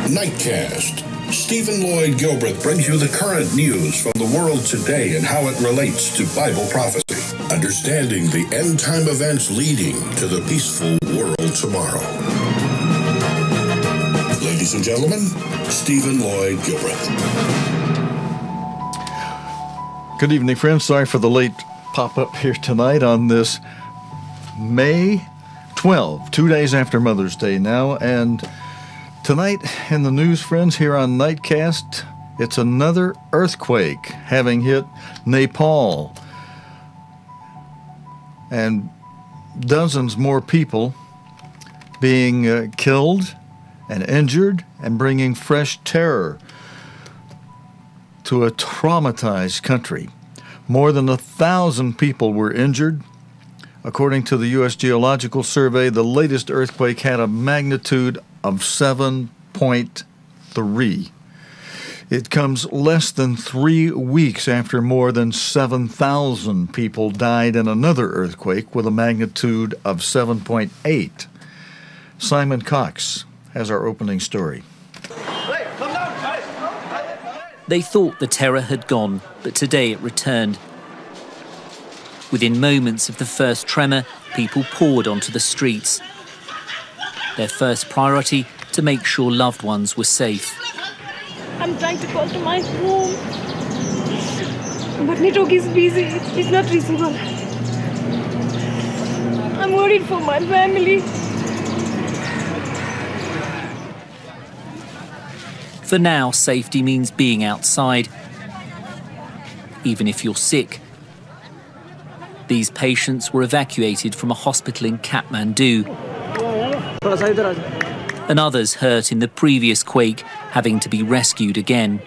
Nightcast. Stephen Lloyd Gilbreth brings you the current news from the world today and how it relates to Bible prophecy. Understanding the end-time events leading to the peaceful world tomorrow. Ladies and gentlemen, Stephen Lloyd Gilbreth. Good evening, friends. Sorry for the late pop-up here tonight on this May 12, 2 days after Mother's Day now, and tonight in the news, friends, here on Nightcast, it's another earthquake having hit Nepal, and dozens more people being killed and injured and bringing fresh terror to a traumatized country. More than 1,000 people were injured. According to the U.S. Geological Survey, the latest earthquake had a magnitude of 7.3. It comes less than 3 weeks after more than 7,000 people died in another earthquake with a magnitude of 7.8. Simon Cox has our opening story. They thought the terror had gone, but today it returned. Within moments of the first tremor, people poured onto the streets. Their first priority, to make sure loved ones were safe. I'm trying to call to my home, but network is busy. It's not reachable. I'm worried for my family. For now, safety means being outside, even if you're sick. These patients were evacuated from a hospital in Kathmandu, and others hurt in the previous quake having to be rescued again.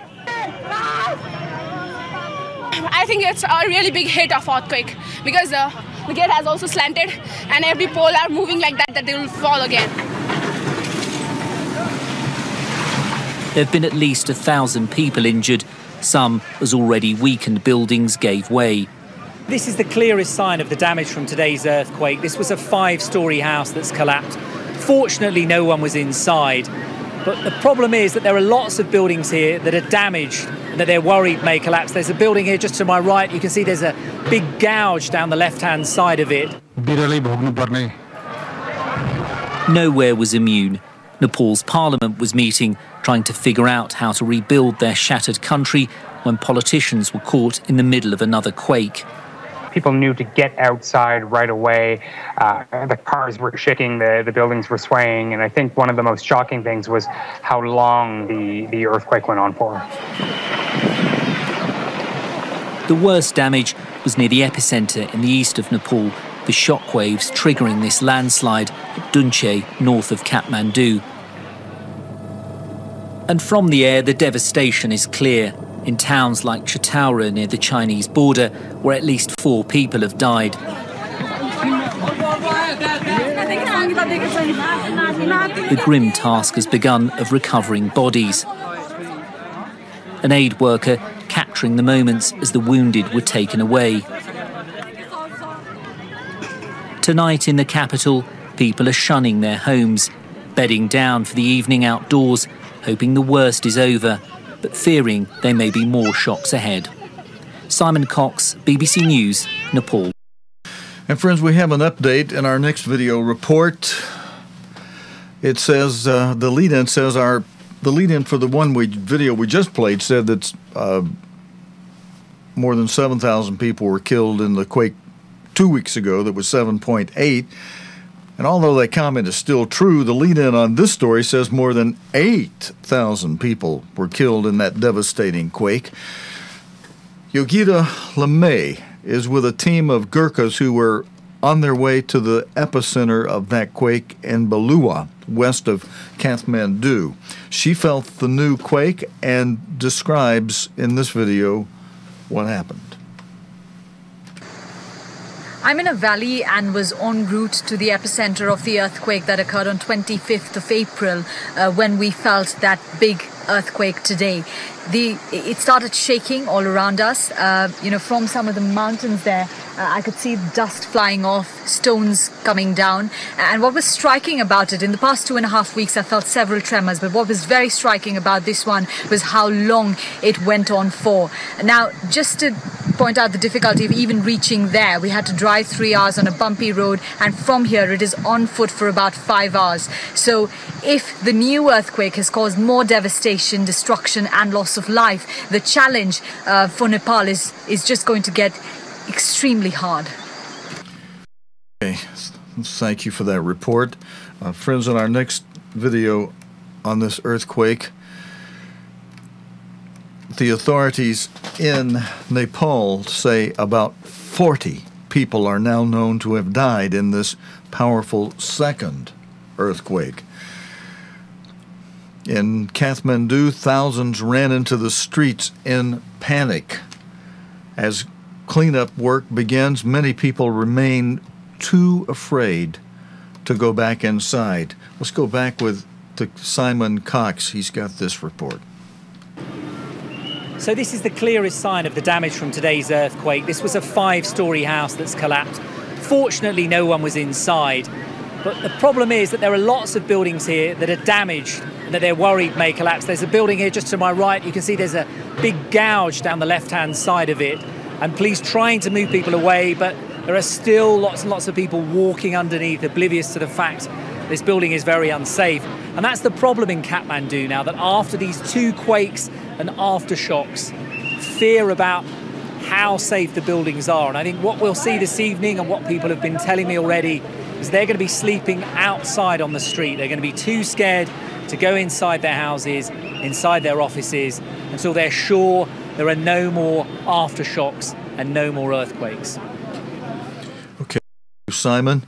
I think it's a really big hit of earthquake because the gate has also slanted and every pole are moving like that they will fall again. There have been at least 1,000 people injured, some as already weakened buildings gave way. This is the clearest sign of the damage from today's earthquake. This was a 5-storey house that's collapsed. Fortunately, no one was inside. But the problem is that there are lots of buildings here that are damaged and that they're worried may collapse. There's a building here just to my right. You can see there's a big gouge down the left-hand side of it. Nowhere was immune. Nepal's parliament was meeting, trying to figure out how to rebuild their shattered country when politicians were caught in the middle of another quake. People knew to get outside right away. The cars were shaking, the buildings were swaying, and I think one of the most shocking things was how long the earthquake went on for. The worst damage was near the epicenter in the east of Nepal, the shockwaves triggering this landslide at Dunche, north of Kathmandu. And from the air, the devastation is clear. In towns like Chitaura near the Chinese border, where at least 4 people have died. The grim task has begun of recovering bodies. An aid worker capturing the moments as the wounded were taken away. Tonight in the capital, people are shunning their homes, bedding down for the evening outdoors, hoping the worst is over, but fearing there may be more shocks ahead. Simon Cox, BBC News, Nepal. And friends, we have an update in our next video report. It says, the lead-in says the lead-in for the video we just played said that more than 7,000 people were killed in the quake 2 weeks ago. That was 7.8. And although that comment is still true, the lead-in on this story says more than 8,000 people were killed in that devastating quake. Yogita LeMay is with a team of Gurkhas who were on their way to the epicenter of that quake in Balua, west of Kathmandu. She felt the new quake and describes in this video what happened. I'm in a valley and was en route to the epicenter of the earthquake that occurred on 25th of April when we felt that big earthquake today. It started shaking all around us, from some of the mountains there. I could see dust flying off, stones coming down. And what was striking about it, in the past 2.5 weeks, I felt several tremors, but what was very striking about this one was how long it went on for. Now, just to point out the difficulty of even reaching there, we had to drive 3 hours on a bumpy road, and from here it is on foot for about 5 hours. So if the new earthquake has caused more devastation, destruction and loss of life, the challenge for Nepal is just going to get extremely hard. Okay, thank you for that report. Friends, in our next video on this earthquake, the authorities in Nepal say about 40 people are now known to have died in this powerful second earthquake. In Kathmandu, thousands ran into the streets in panic. As cleanup work begins, many people remain too afraid to go back inside. Let's go back to Simon Cox. He's got this report. So this is the clearest sign of the damage from today's earthquake. This was a 5-story house that's collapsed. Fortunately, no one was inside. But the problem is that there are lots of buildings here that are damaged and that they're worried may collapse. There's a building here just to my right. You can see there's a big gouge down the left-hand side of it. And police trying to move people away, but there are still lots and lots of people walking underneath, oblivious to the fact this building is very unsafe. And that's the problem in Kathmandu now, that after these 2 quakes and aftershocks, fear about how safe the buildings are. And I think what we'll see this evening, and what people have been telling me already, is they're going to be sleeping outside on the street. They're going to be too scared to go inside their houses, inside their offices, until they're sure there are no more aftershocks and no more earthquakes. Okay, Simon.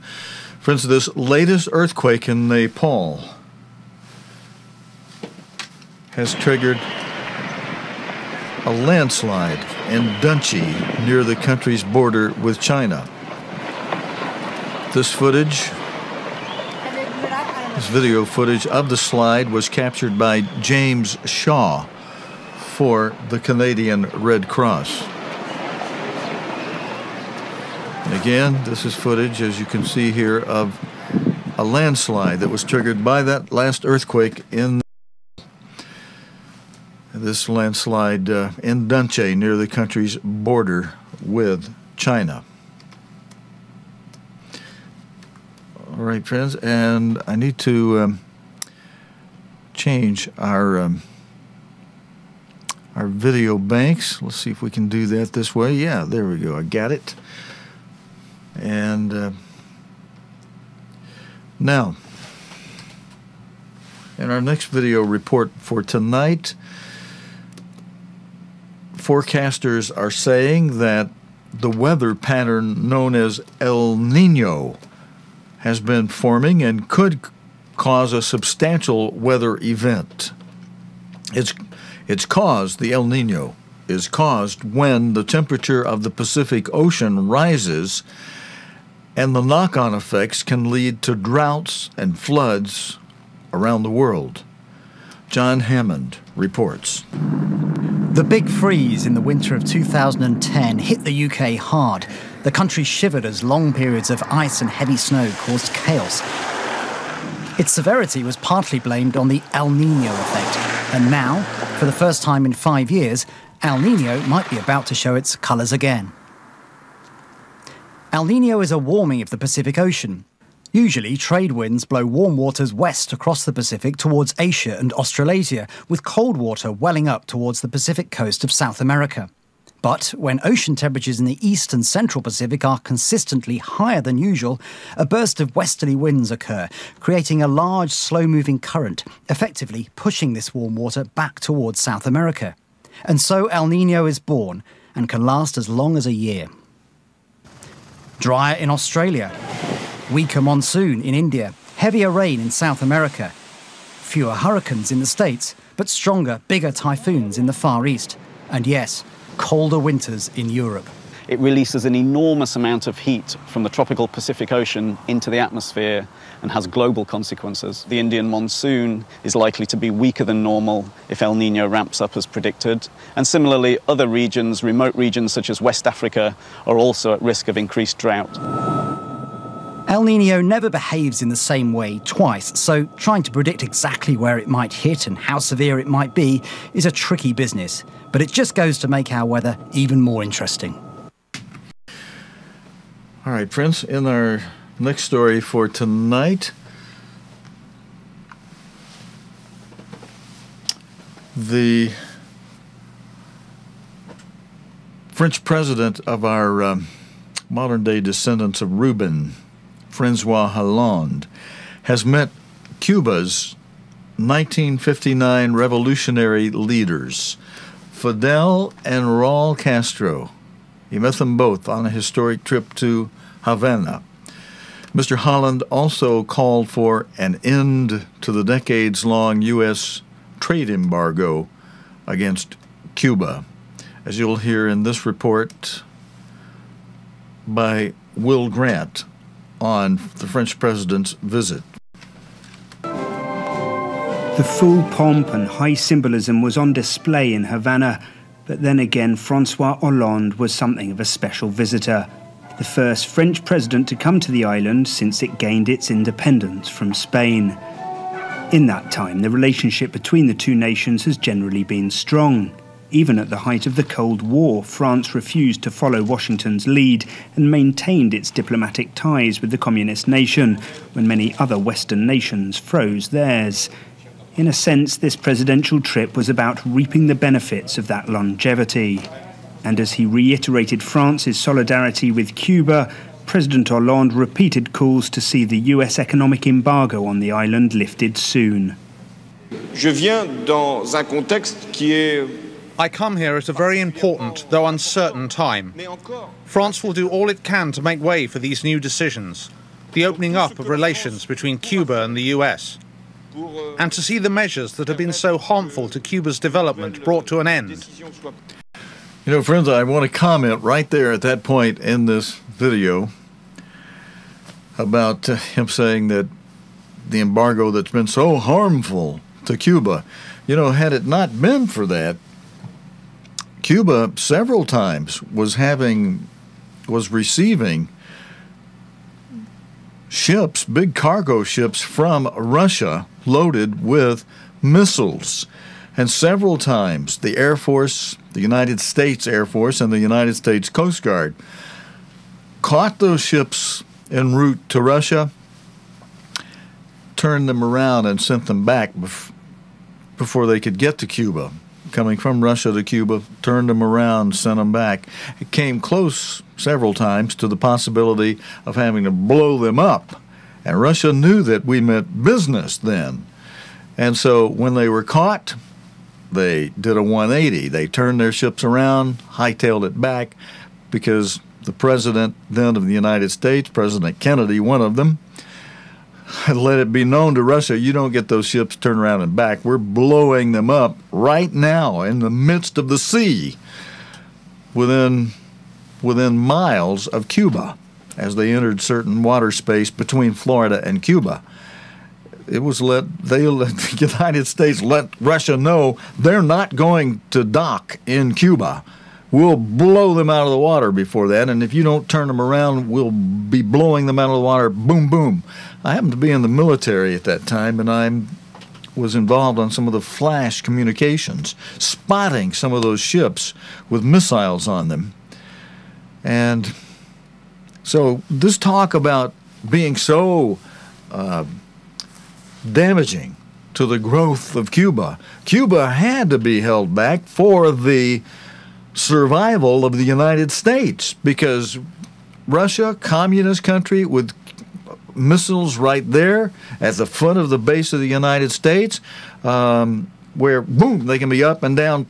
Friends, this latest earthquake in Nepal has triggered a landslide in Dunchi near the country's border with China. This video footage of the slide was captured by James Shaw for the Canadian Red Cross. And again, this is footage, as you can see here, of a landslide that was triggered by that last earthquake in this landslide in Dunchi near the country's border with China. All right, friends, and I need to change our video banks. Let's see if we can do that this way. Yeah, there we go. I got it. And now, in our next video report for tonight, forecasters are saying that the weather pattern known as El Nino has been forming and could cause a substantial weather event. The El Nino is caused when the temperature of the Pacific Ocean rises, and the knock-on effects can lead to droughts and floods around the world. John Hammond reports. The big freeze in the winter of 2010 hit the UK hard. The country shivered as long periods of ice and heavy snow caused chaos. Its severity was partly blamed on the El Nino effect. And now, for the first time in 5 years, El Nino might be about to show its colours again. El Nino is a warming of the Pacific Ocean. Usually, trade winds blow warm waters west across the Pacific towards Asia and Australasia, with cold water welling up towards the Pacific coast of South America. But when ocean temperatures in the east and central Pacific are consistently higher than usual, a burst of westerly winds occur, creating a large, slow-moving current, effectively pushing this warm water back towards South America. And so El Nino is born and can last as long as a year. Drier in Australia, weaker monsoon in India, heavier rain in South America, fewer hurricanes in the States, but stronger, bigger typhoons in the Far East. And yes, colder winters in Europe. it releases an enormous amount of heat from the tropical Pacific Ocean into the atmosphere and has global consequences. The Indian monsoon is likely to be weaker than normal if El Nino ramps up as predicted. And similarly, other regions, remote regions such as West Africa, are also at risk of increased drought. El Nino never behaves in the same way twice, so trying to predict exactly where it might hit and how severe it might be is a tricky business. But it just goes to make our weather even more interesting. All right, friends, in our next story for tonight, the French president of our modern-day descendants of Reuben, Francois Hollande, has met Cuba's 1959 revolutionary leaders, Fidel and Raul Castro. He met them both on a historic trip to Havana. Mr. Hollande also called for an end to the decades-long U.S. trade embargo against Cuba, as you'll hear in this report by Will Grant on the French president's visit. The full pomp and high symbolism was on display in Havana, but then again Francois Hollande was something of a special visitor. The first French president to come to the island since it gained its independence from Spain. In that time, the relationship between the two nations has generally been strong. Even at the height of the Cold War, France refused to follow Washington's lead and maintained its diplomatic ties with the communist nation, when many other Western nations froze theirs. In a sense, this presidential trip was about reaping the benefits of that longevity. And as he reiterated France's solidarity with Cuba, President Hollande repeated calls to see the US economic embargo on the island lifted soon. I come here at a very important, though uncertain time. France will do all it can to make way for these new decisions, the opening up of relations between Cuba and the US, and to see the measures that have been so harmful to Cuba's development brought to an end. You know, friends, I want to comment right there at that point in this video about him saying that the embargo that's been so harmful to Cuba, you know, had it not been for that, Cuba several times was receiving ships, big cargo ships from Russia loaded with missiles. And several times the Air Force, the United States Air Force and the United States Coast Guard caught those ships en route to Russia, turned them around and sent them back before they could get to Cuba. Coming from Russia to Cuba, turned them around, sent them back. It came close several times to the possibility of having to blow them up. And Russia knew that we meant business then. And so when they were caught, they did a 180. They turned their ships around, hightailed it back, because the president then of the United States, President Kennedy, one of them, had let it be known to Russia, you don't get those ships turned around and back. We're blowing them up right now in the midst of the sea within miles of Cuba as they entered certain water space between Florida and Cuba. The United States let Russia know they're not going to dock in Cuba. We'll blow them out of the water before that, and if you don't turn them around, we'll be blowing them out of the water, boom, boom. I happened to be in the military at that time, and I was involved on some of the flash communications, spotting some of those ships with missiles on them. And so this talk about being so damaging to the growth of Cuba, Cuba had to be held back for the survival of the United States, because Russia, communist country with missiles right there at the foot of the base of the United States, where, boom, they can be up and down.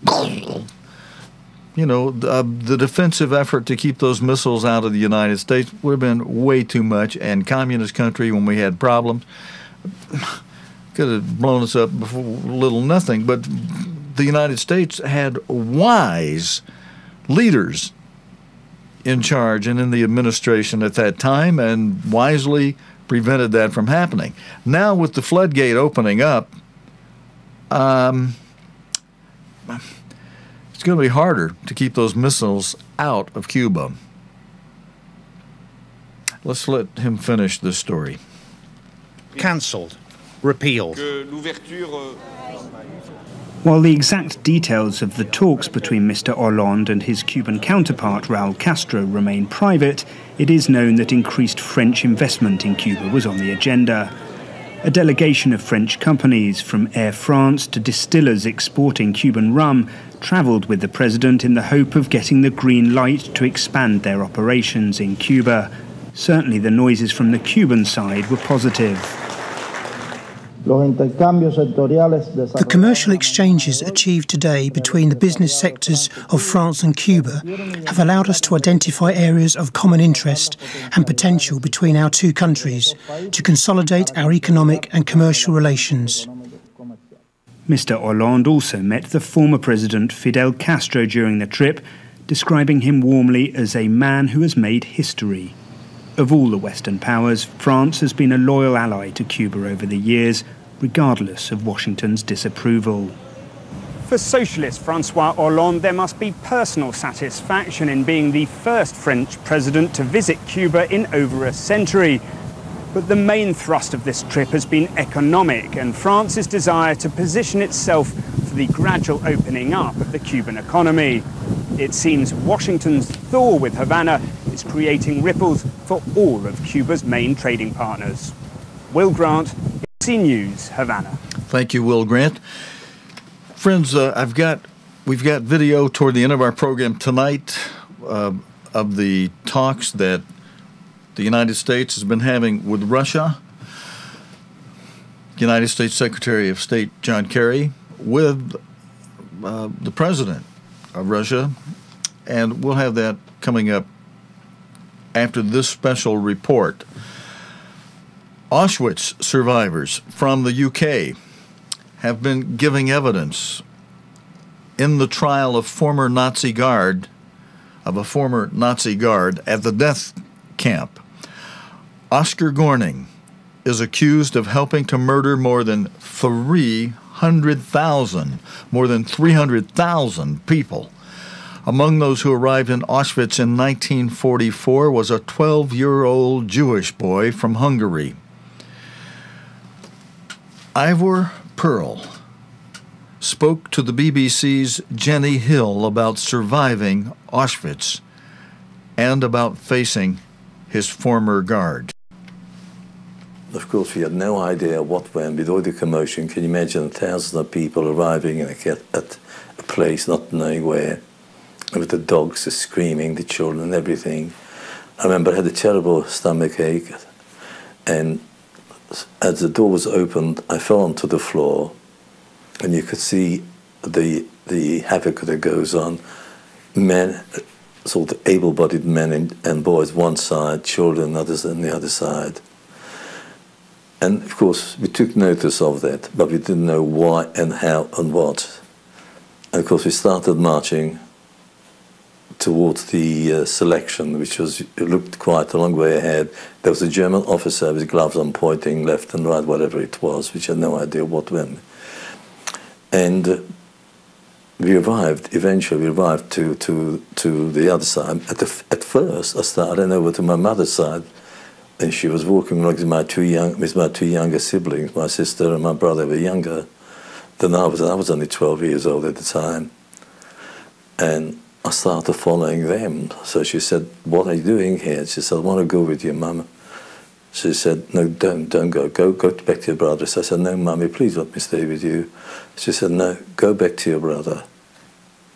You know, the defensive effort to keep those missiles out of the United States would have been way too much, and communist country, when we had problems, could have blown us up before little nothing. But the United States had wise leaders in charge and in the administration at that time and wisely prevented that from happening. Now with the floodgate opening up, it's going to be harder to keep those missiles out of Cuba. Let's let him finish this story. Cancelled. Repealed. While the exact details of the talks between Mr. Hollande and his Cuban counterpart Raúl Castro remain private, it is known that increased French investment in Cuba was on the agenda. A delegation of French companies, from Air France to distillers exporting Cuban rum, travelled with the president in the hope of getting the green light to expand their operations in Cuba. Certainly the noises from the Cuban side were positive. The commercial exchanges achieved today between the business sectors of France and Cuba have allowed us to identify areas of common interest and potential between our two countries to consolidate our economic and commercial relations. Mr. Hollande also met the former president Fidel Castro during the trip, describing him warmly as a man who has made history. Of all the Western powers, France has been a loyal ally to Cuba over the years, regardless of Washington's disapproval. For socialist François Hollande, there must be personal satisfaction in being the first French president to visit Cuba in over a century. But the main thrust of this trip has been economic, and France's desire to position itself for the gradual opening up of the Cuban economy. It seems Washington's thaw with Havana is creating ripples for all of Cuba's main trading partners. Will Grant, ABC News, Havana. Thank you, Will Grant. Friends, we've got video toward the end of our program tonight of the talks that the United States has been having with Russia. United States Secretary of State John Kerry with the president of Russia, and we'll have that coming up after this special report. Auschwitz survivors from the UK have been giving evidence in the trial of a former Nazi guard at the death camp. Oskar Groening is accused of helping to murder more than 300,000 people. Among those who arrived in Auschwitz in 1944 was a 12-year-old Jewish boy from Hungary. Ivor Pearl spoke to the BBC's Jenny Hill about surviving Auschwitz and about facing his former guard. Of course, we had no idea what went with all the commotion. Can you imagine thousands of people arriving at a place, not knowing where, with the dogs screaming, the children, everything. I remember I had a terrible stomach ache, and as the door was opened, I fell onto the floor, and you could see the havoc that goes on. Men, sort of able-bodied men and boys one side, children others on the other side. And of course, we took notice of that, but we didn't know why and how and what. And of course, we started marching towards the selection, which looked quite a long way ahead. There was a German officer with gloves on, pointing left and right, whatever it was, which had no idea what when. And eventually we arrived to the other side. At first, I started over to my mother's side, and she was walking along with my two younger siblings. My sister and my brother were younger than I was. I was only 12 years old at the time. And I started following them. So she said, "What are you doing here?" She said, "I want to go with you, Mum." She said, "No, don't go. Go back to your brother." So I said, "No, Mummy, please let me stay with you." She said, "No, go back to your brother."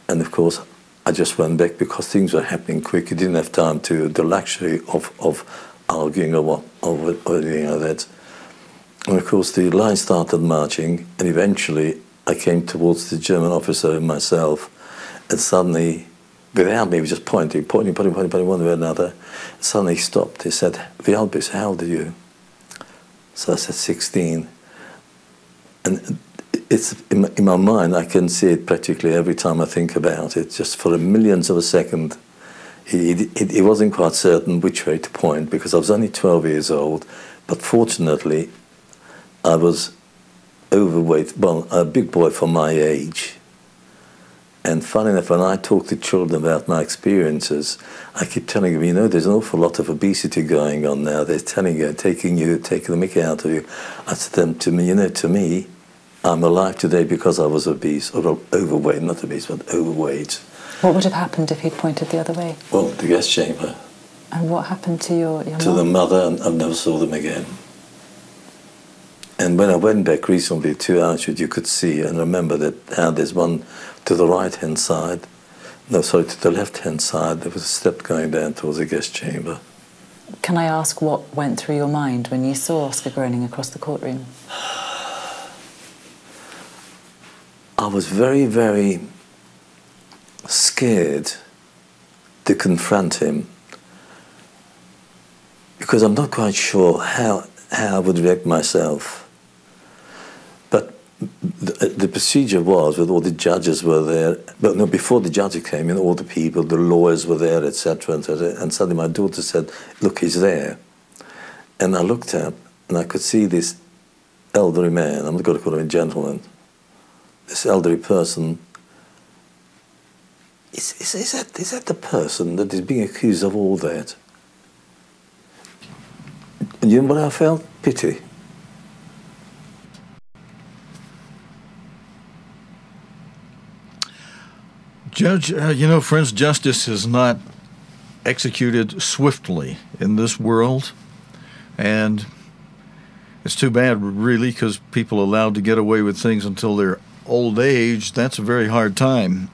And of course, I just went back because things were happening quick. You didn't have time to the luxury of arguing or anything like that. And of course, the line started marching, and eventually I came towards the German officer and myself, and suddenly, without me, he was just pointing one way or another. Suddenly he stopped. He said, "Wie alt bist du? How old are you?" So I said, 16. And it's in my mind, I can see it practically every time I think about it. Just for a millionth of a second, he wasn't quite certain which way to point, because I was only 12 years old, but fortunately I was overweight, well, a big boy for my age. And funny enough, when I talk to children about my experiences, I keep telling them, you know, there's an awful lot of obesity going on now. They're telling you, taking the mickey out of you. I said to them, to me, I'm alive today because I was obese, or overweight, not obese, but overweight. What would have happened if he'd pointed the other way? Well, the gas chamber. And what happened to your to the mother, and I never saw them again. And when I went back recently to Auschwitz, you could see and remember that how there's one to the right-hand side, no, sorry, to the left-hand side, there was a step going down towards the gas chamber. Can I ask what went through your mind when you saw Oskar Groening across the courtroom? I was very, very scared to confront him, because I'm not quite sure how I would react myself. But the procedure was that all the judges were there, but no, before the judges came in, all the people, the lawyers were there, etc., and suddenly my daughter said, look, he's there. And I looked up, and I could see this elderly man, I'm not going to call him a gentleman, this elderly person. Is that the person that is being accused of all that? And you know what I felt? Pity. Judge, you know, friends, justice is not executed swiftly in this world. And it's too bad, really, because people are allowed to get away with things until their old age. That's a very hard time.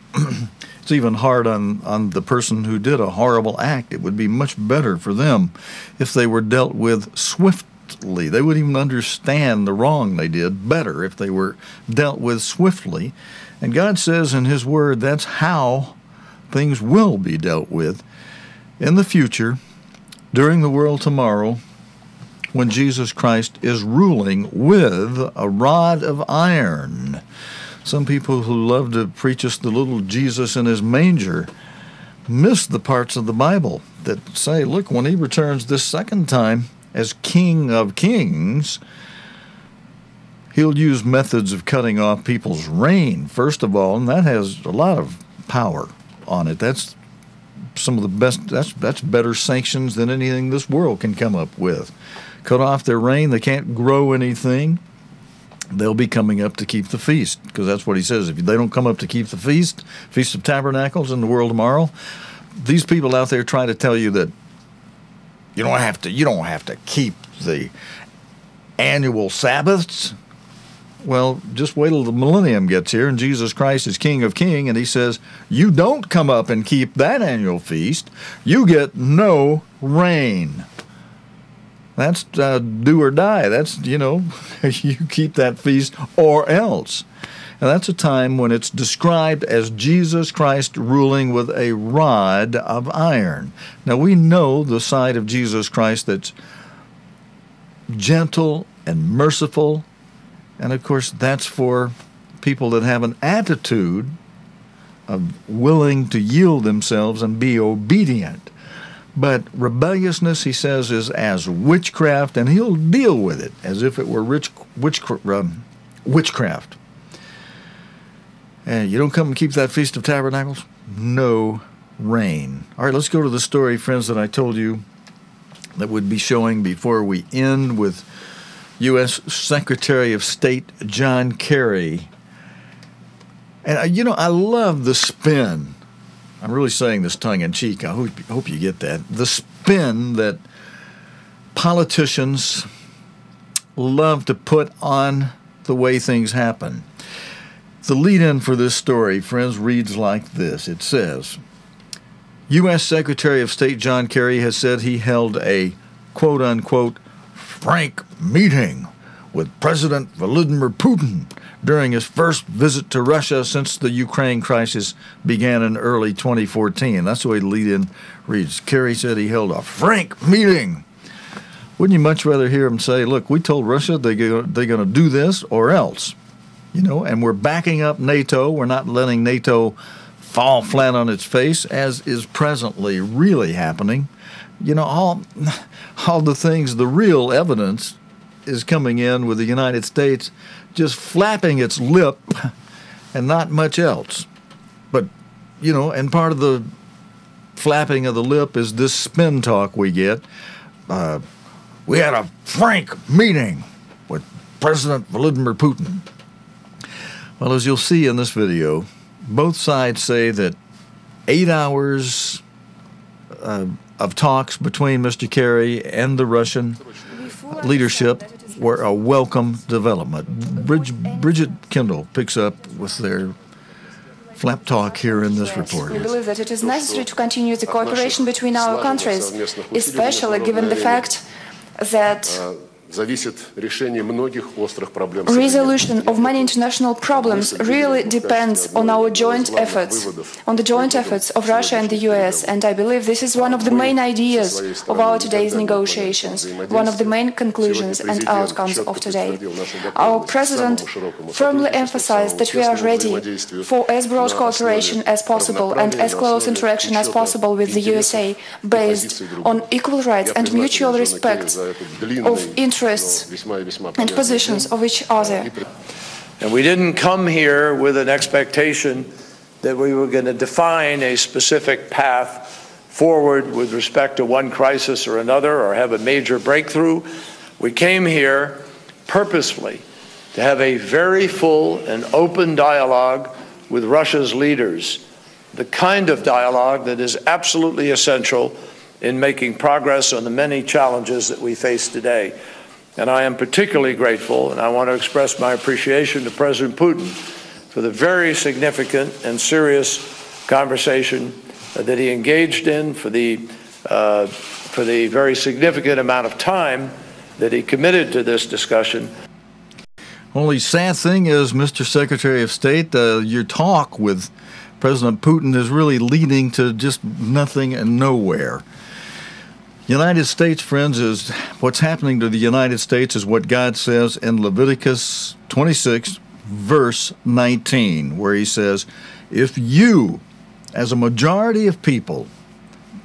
It's even hard on the person who did a horrible act. It would be much better for them if they were dealt with swiftly. They would even understand the wrong they did better if they were dealt with swiftly. And God says in His Word that's how things will be dealt with in the future, during the world tomorrow, when Jesus Christ is ruling with a rod of iron. Some people who love to preach us the little Jesus in His manger miss the parts of the Bible that say, look, when He returns this second time as King of Kings, He'll use methods of cutting off people's reign, first of all, and that has a lot of power on it. That's some of the best, that's better sanctions than anything this world can come up with. Cut off their reign, they can't grow anything. They'll be coming up to keep the feast, because that's what He says. If they don't come up to keep the Feast of Tabernacles in the world tomorrow, these people out there try to tell you that you don't have to keep the annual Sabbaths. Well, just wait till the millennium gets here and Jesus Christ is King of Kings, and He says, you don't come up and keep that annual feast, you get no rain. That's do or die. That's, you know, you keep that feast or else. And that's a time when it's described as Jesus Christ ruling with a rod of iron. Now, we know the side of Jesus Christ that's gentle and merciful. And, of course, that's for people that have an attitude of willing to yield themselves and be obedient. But rebelliousness, He says, is as witchcraft, and He'll deal with it as if it were witchcraft. And you don't come and keep that Feast of Tabernacles? No rain. All right, let's go to the story, friends, that I told you that would be showing before we end with U.S. Secretary of State John Kerry. And, you know, I love the spin. I'm really saying this tongue-in-cheek. I hope you get that. The spin that politicians love to put on the way things happen. The lead-in for this story, friends, reads like this. It says, U.S. Secretary of State John Kerry has said he held a, quote-unquote, frank meeting with President Vladimir Putin during his first visit to Russia since the Ukraine crisis began in early 2014. That's the way the lead-in reads. Kerry said he held a frank meeting. Wouldn't you much rather hear him say, look, we told Russia they're going to do this or else, you know, and we're backing up NATO. We're not letting NATO fall flat on its face, as is presently really happening. You know, all the things, the real evidence is coming in with the United States just flapping its lip and not much else. But, you know, and part of the flapping of the lip is this spin talk we get. We had a frank meeting with President Vladimir Putin. Well, as you'll see in this video, both sides say that 8 hours of talks between Mr. Kerry and the Russian leadership were a welcome development. Bridget Kendall picks up with their flap talk here in this report. We believe that it is necessary to continue the cooperation between our countries, especially given the fact that resolution of many international problems really depends on our joint efforts, on the joint efforts of Russia and the US, and I believe this is one of the main ideas of our today's negotiations, one of the main conclusions and outcomes of today. Our President firmly emphasized that we are ready for as broad cooperation as possible and as close interaction as possible with the USA, based on equal rights and mutual respect of interests and positions of each other. And we didn't come here with an expectation that we were going to define a specific path forward with respect to one crisis or another or have a major breakthrough. We came here purposefully to have a very full and open dialogue with Russia's leaders, the kind of dialogue that is absolutely essential in making progress on the many challenges that we face today. And I am particularly grateful, and I want to express my appreciation to President Putin for the very significant and serious conversation that he engaged in, for the very significant amount of time that he committed to this discussion. Only sad thing is, Mr. Secretary of State, your talk with President Putin is really leading to just nothing and nowhere. United States, friends, is what's happening to the United States is what God says in Leviticus 26, verse 19, where he says, if you, as a majority of people,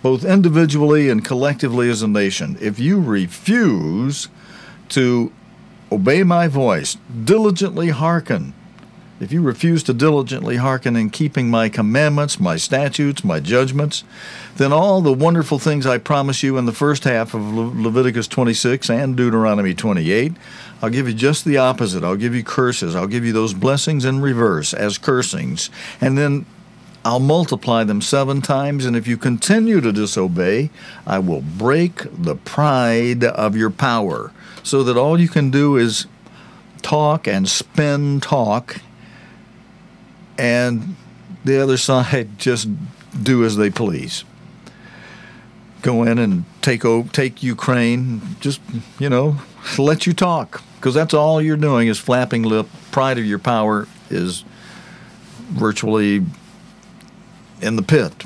both individually and collectively as a nation, if you refuse to obey my voice, diligently hearken, if you refuse to diligently hearken in keeping my commandments, my statutes, my judgments, then all the wonderful things I promise you in the first half of Leviticus 26 and Deuteronomy 28, I'll give you just the opposite. I'll give you curses. I'll give you those blessings in reverse as cursings. And then I'll multiply them 7 times, and if you continue to disobey, I will break the pride of your power, so that all you can do is talk and spin talk, and the other side just do as they please. Go in and take Ukraine, just, you know, let you talk, because that's all you're doing is flapping lip. Pride of your power is virtually in the pit.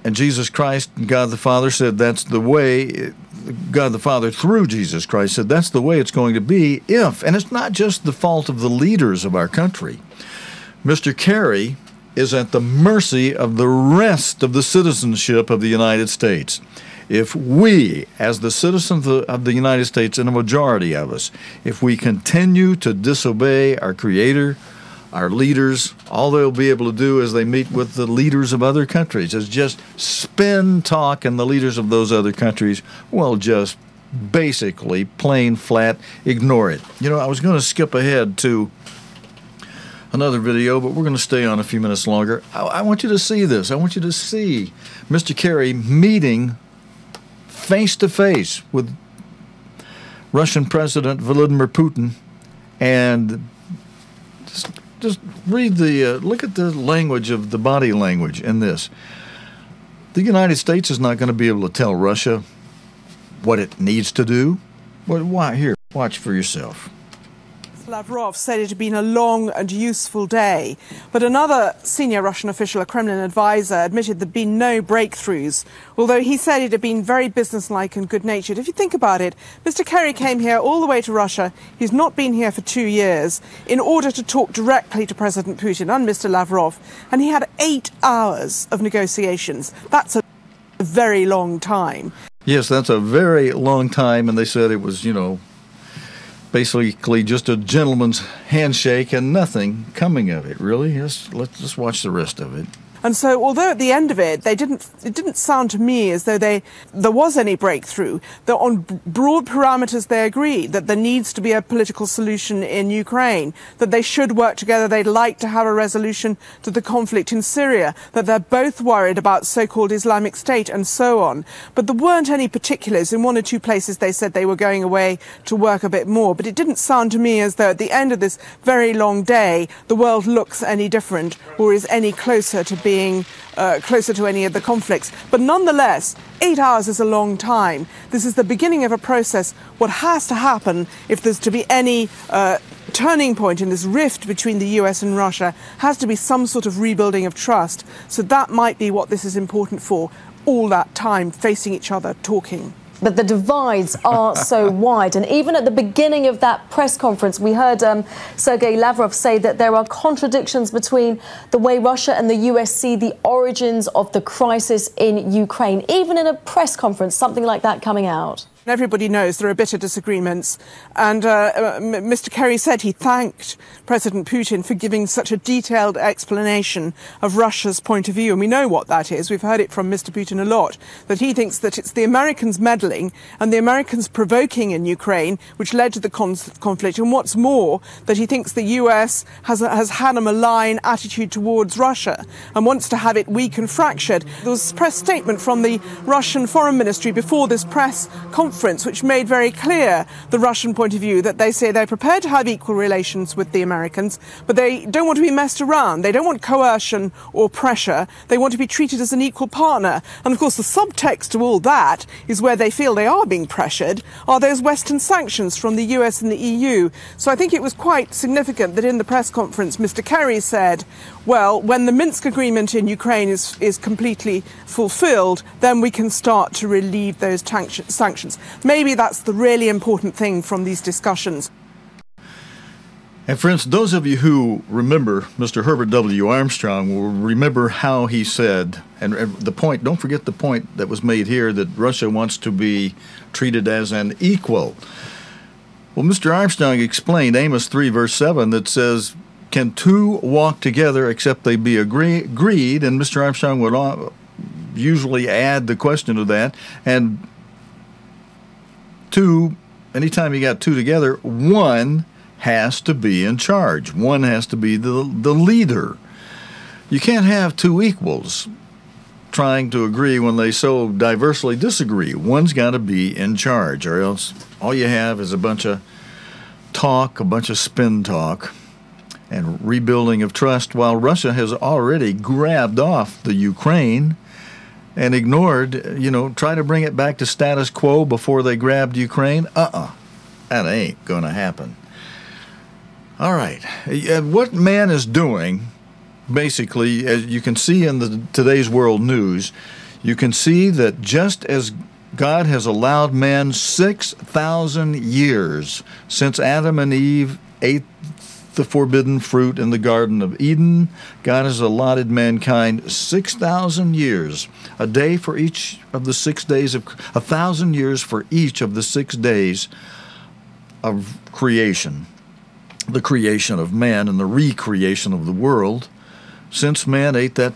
And Jesus Christ, God the Father, said that's the way. God the Father, through Jesus Christ, said that's the way it's going to be if, and it's not just the fault of the leaders of our country. Mr. Kerry is at the mercy of the rest of the citizenship of the United States. If we, as the citizens of the United States, and a majority of us, if we continue to disobey our Creator, our leaders, all they'll be able to do as they meet with the leaders of other countries is just spin talk, and the leaders of those other countries will just basically plain flat ignore it. You know, I was going to skip ahead to another video, but we're going to stay on a few minutes longer. I want you to see this. I want you to see Mr. Kerry meeting face-to-face with Russian President Vladimir Putin, and just read look at the language of the body language in this. The United States is not going to be able to tell Russia what it needs to do. Why? Here, watch for yourself. Lavrov said it had been a long and useful day, but another senior Russian official, a Kremlin advisor, admitted there'd been no breakthroughs, although he said it had been very businesslike and good-natured. If you think about it, Mr. Kerry came here all the way to Russia. He's not been here for 2 years in order to talk directly to President Putin and Mr. Lavrov, and he had 8 hours of negotiations. That's a very long time. Yes, that's a very long time, and they said it was, basically just a gentleman's handshake and nothing coming of it, really. Let's watch the rest of it. And so, although at the end of it, it didn't sound to me as though there was any breakthrough, that on broad parameters they agreed that there needs to be a political solution in Ukraine, that they should work together, they'd like to have a resolution to the conflict in Syria, that they're both worried about so-called Islamic State and so on. But there weren't any particulars. In 1 or 2 places they said they were going away to work a bit more, but it didn't sound to me as though at the end of this very long day the world looks any different or is any closer to being closer to any of the conflicts. But nonetheless, 8 hours is a long time. This is the beginning of a process. What has to happen, if there's to be any turning point in this rift between the US and Russia, has to be some sort of rebuilding of trust. So that might be what this is important for, all that time facing each other, talking. But the divides are so wide. And even at the beginning of that press conference, we heard Sergei Lavrov say that there are contradictions between the way Russia and the US see the origins of the crisis in Ukraine. Even in a press conference, something like that coming out. Everybody knows there are bitter disagreements, and Mr. Kerry said he thanked President Putin for giving such a detailed explanation of Russia's point of view, and we know what that is. We've heard it from Mr. Putin a lot, that he thinks that it's the Americans meddling and the Americans provoking in Ukraine which led to the conflict, and what's more, that he thinks the US has had a malign attitude towards Russia and wants to have it weak and fractured. There was a press statement from the Russian Foreign Ministry before this press conference which made very clear the Russian point of view, that they say they're prepared to have equal relations with the Americans, but they don't want to be messed around. They don't want coercion or pressure. They want to be treated as an equal partner. And of course the subtext to all that is where they feel they are being pressured are those Western sanctions from the US and the EU. So I think it was quite significant that in the press conference Mr. Kerry said, well, when the Minsk agreement in Ukraine is completely fulfilled, then we can start to relieve those sanctions. Maybe that's the really important thing from these discussions. And friends, those of you who remember Mr. Herbert W. Armstrong will remember how he said, and the point, don't forget the point that was made here, that Russia wants to be treated as an equal. Well, Mr. Armstrong explained Amos 3 verse 7 that says, can two walk together except they be agreed? And Mr. Armstrong would usually add the question to that. And two, anytime you got two together, one has to be in charge. One has to be the leader. You can't have two equals trying to agree when they so diversely disagree. One's got to be in charge, or else all you have is a bunch of talk, a bunch of spin talk, and rebuilding of trust, while Russia has already grabbed off the Ukraine and ignored, try to bring it back to status quo before they grabbed Ukraine. That ain't going to happen. All right. What man is doing, basically, as you can see in today's world news, you can see that just as God has allowed man 6,000 years since Adam and Eve ate the forbidden fruit in the Garden of Eden, God has allotted mankind 6,000 years, a day for each of the 6 days of 1,000 years for each of the 6 days of creation, the creation of man and the recreation of the world, since man ate that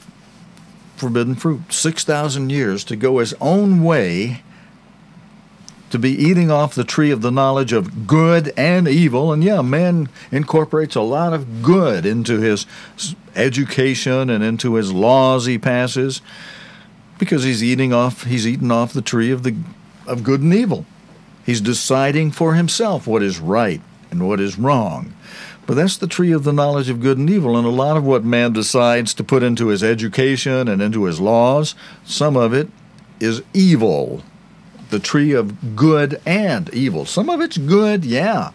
forbidden fruit. 6,000 years to go his own way, to be eating off the tree of the knowledge of good and evil. And yeah, man incorporates a lot of good into his education and into his laws he passes, because he's eaten off the tree of good and evil. He's deciding for himself what is right and what is wrong. But that's the tree of the knowledge of good and evil, and a lot of what man decides to put into his education and into his laws, some of it is evil. The tree of good and evil. Some of it's good, yeah.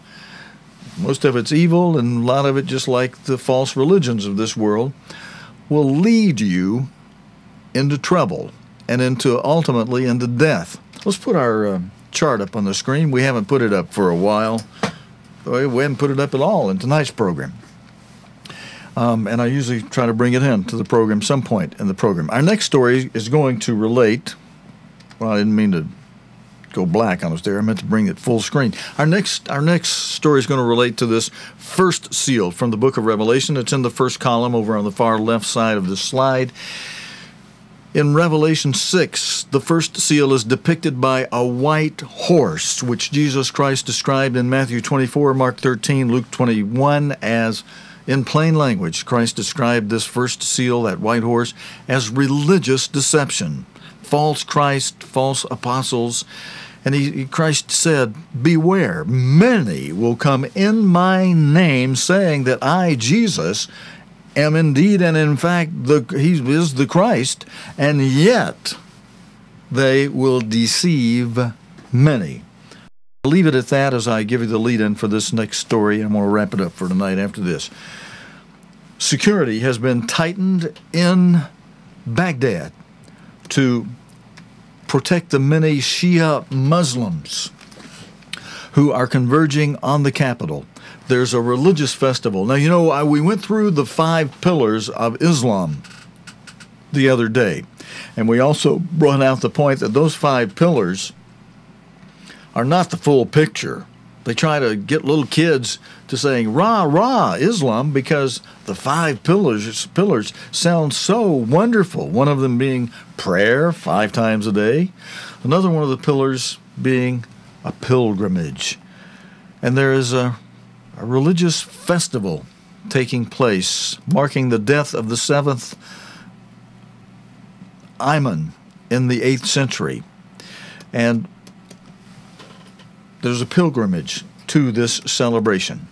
most of it's evil, and a lot of it, just like the false religions of this world, will lead you into trouble and ultimately into death. Let's put our chart up on the screen. We haven't put it up for a while. We haven't put it up at all in tonight's program. And I usually try to bring it in to the program some point in the program. Our next story is going to relate. Well, I didn't mean to go black on us there. I meant to bring it full screen. Our next story is going to relate to this first seal from the book of Revelation. It's in the first column over on the far left side of the slide. In Revelation 6, the first seal is depicted by a white horse, which Jesus Christ described in Matthew 24, Mark 13, Luke 21 as, in plain language, Christ described this first seal, that white horse, as religious deception. False Christ, false apostles. And Christ said, beware, many will come in my name, saying that I, Jesus, am indeed and in fact he is the Christ, and yet they will deceive many. I'll leave it at that as I give you the lead-in for this next story. I'm going to wrap it up for tonight after this. Security has been tightened in Baghdad to protect the many Shia Muslims who are converging on the capital. There's a religious festival. Now, you know, we went through the 5 pillars of Islam the other day, and we also brought out the point that those 5 pillars are not the full picture. They try to get little kids to saying, rah, rah, Islam, because the 5 pillars sound so wonderful. One of them being prayer 5 times a day. Another one of the pillars being a pilgrimage. And there is a religious festival taking place, marking the death of the 7th Imam in the 8th century. And there's a pilgrimage to this celebration.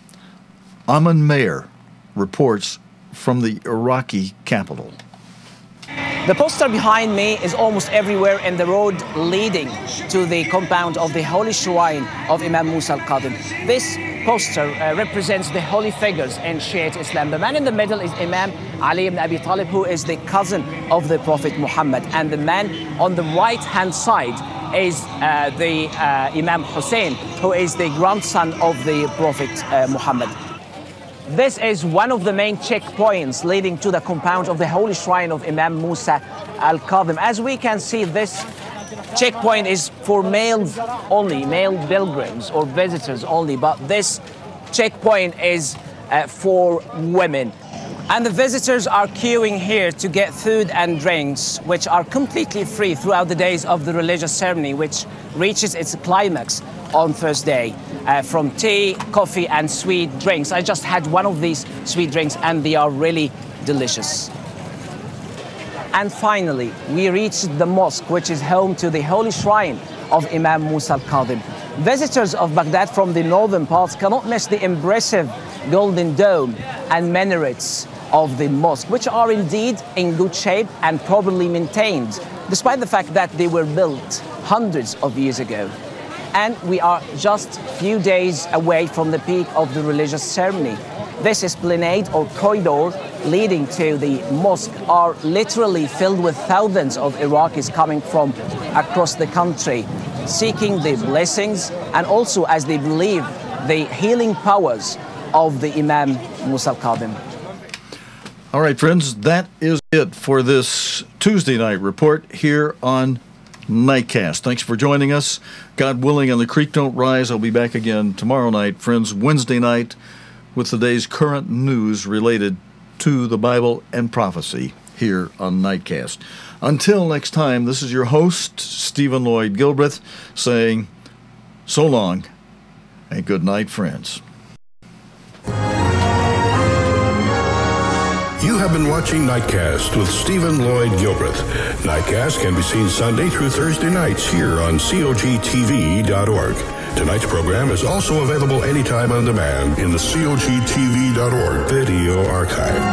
Aman Mayer reports from the Iraqi capital. The poster behind me is almost everywhere in the road leading to the compound of the holy shrine of Imam Musa al-Kadhim. This poster represents the holy figures in Shiite Islam. The man in the middle is Imam Ali ibn Abi Talib, who is the cousin of the Prophet Muhammad. And the man on the right-hand side is the Imam Hussein, who is the grandson of the Prophet Muhammad. This is one of the main checkpoints leading to the compound of the holy shrine of Imam Musa al-Kadhim. As we can see, this checkpoint is for males only, male pilgrims or visitors only, but this checkpoint is for women. And the visitors are queuing here to get food and drinks, which are completely free throughout the days of the religious ceremony, which reaches its climax on Thursday, from tea, coffee, and sweet drinks. I just had one of these sweet drinks, and they are really delicious. And finally, we reached the mosque, which is home to the holy shrine of Imam Musa al-Kadhim. Visitors of Baghdad from the northern parts cannot miss the impressive golden dome and minarets of the mosque, which are indeed in good shape and properly maintained, despite the fact that they were built hundreds of years ago. And we are just a few days away from the peak of the religious ceremony. This esplanade or corridor leading to the mosque are literally filled with thousands of Iraqis coming from across the country, seeking the blessings and also, as they believe, the healing powers of the Imam Musa al-Kadhim. All right, friends, that is it for this Tuesday night report here on Nightcast. Thanks for joining us. God willing, and the creek don't rise. I'll be back again tomorrow night, friends, Wednesday night, with the day's current news related to the Bible and prophecy here on Nightcast. Until next time, this is your host, Stephen Lloyd Gilbreth, saying so long and good night, friends. You have been watching Nightcast with Stephen Lloyd Gilbreth. Nightcast can be seen Sunday through Thursday nights here on cogtv.org. Tonight's program is also available anytime on demand in the cogtv.org video archive.